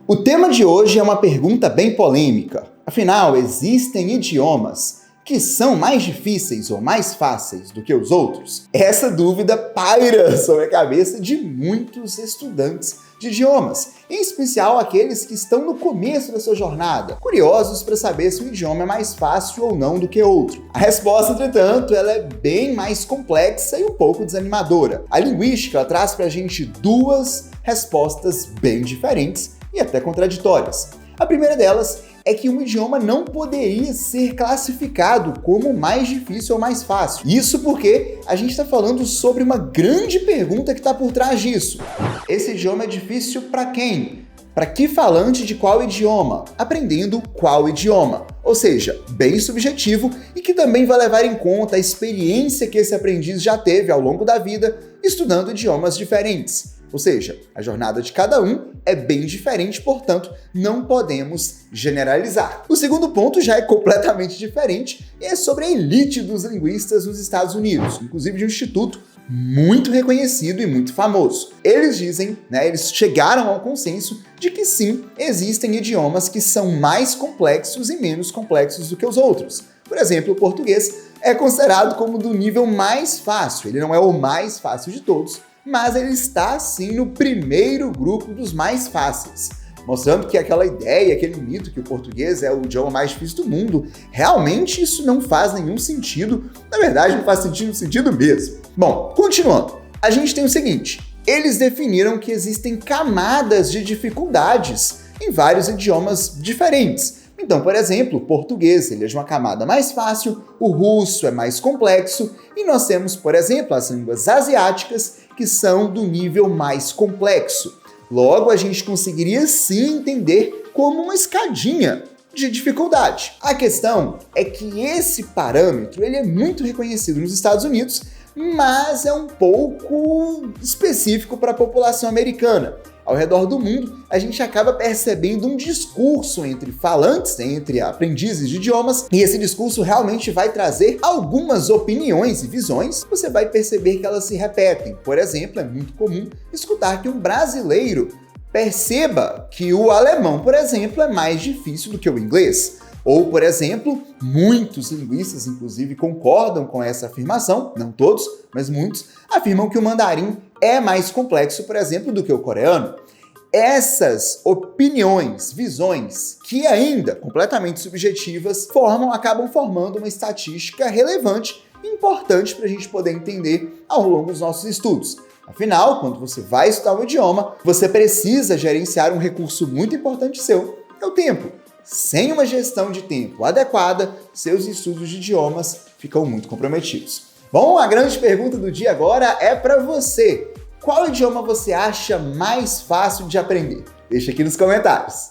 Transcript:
O tema de hoje é uma pergunta bem polêmica. Afinal, existem idiomas que são mais difíceis ou mais fáceis do que os outros? Essa dúvida paira sobre a cabeça de muitos estudantes de idiomas, em especial aqueles que estão no começo da sua jornada, curiosos para saber se o idioma é mais fácil ou não do que outro. A resposta, entretanto, ela é bem mais complexa e um pouco desanimadora. A linguística traz para a gente duas respostas bem diferentes e até contraditórias. A primeira delas é que um idioma não poderia ser classificado como mais difícil ou mais fácil. Isso porque a gente está falando sobre uma grande pergunta que está por trás disso. Esse idioma é difícil para quem? Para que falante de qual idioma? Aprendendo qual idioma? Ou seja, bem subjetivo e que também vai levar em conta a experiência que esse aprendiz já teve ao longo da vida estudando idiomas diferentes. Ou seja, a jornada de cada um é bem diferente, portanto, não podemos generalizar. O segundo ponto já é completamente diferente e é sobre a elite dos linguistas nos Estados Unidos, inclusive de um instituto muito reconhecido e muito famoso. Eles dizem, eles chegaram ao consenso de que sim, existem idiomas que são mais complexos e menos complexos do que os outros. Por exemplo, o português é considerado como do nível mais fácil. Ele não é o mais fácil de todos, mas ele está, sim, no primeiro grupo dos mais fáceis, mostrando que aquela ideia, aquele mito que o português é o idioma mais difícil do mundo, realmente isso não faz nenhum sentido, na verdade não faz sentido mesmo. Bom, continuando, a gente tem o seguinte, eles definiram que existem camadas de dificuldades em vários idiomas diferentes. Então, por exemplo, o português ele é de uma camada mais fácil, o russo é mais complexo e nós temos, por exemplo, as línguas asiáticas que são do nível mais complexo. Logo, a gente conseguiria sim entender como uma escadinha de dificuldade. A questão é que esse parâmetro ele é muito reconhecido nos Estados Unidos, mas é um pouco específico para a população americana. Ao redor do mundo, a gente acaba percebendo um discurso entre falantes, entre aprendizes de idiomas, e esse discurso realmente vai trazer algumas opiniões e visões, você vai perceber que elas se repetem. Por exemplo, é muito comum escutar que um brasileiro perceba que o alemão, por exemplo, é mais difícil do que o inglês. Ou, por exemplo, muitos linguistas, inclusive, concordam com essa afirmação, não todos, mas muitos, afirmam que o mandarim é mais complexo, por exemplo, do que o coreano. Essas opiniões, visões, que ainda completamente subjetivas, acabam formando uma estatística relevante e importante para a gente poder entender ao longo dos nossos estudos. Afinal, quando você vai estudar um idioma, você precisa gerenciar um recurso muito importante seu, que é o tempo. Sem uma gestão de tempo adequada, seus estudos de idiomas ficam muito comprometidos. Bom, a grande pergunta do dia agora é para você. Qual idioma você acha mais fácil de aprender? Deixa aqui nos comentários.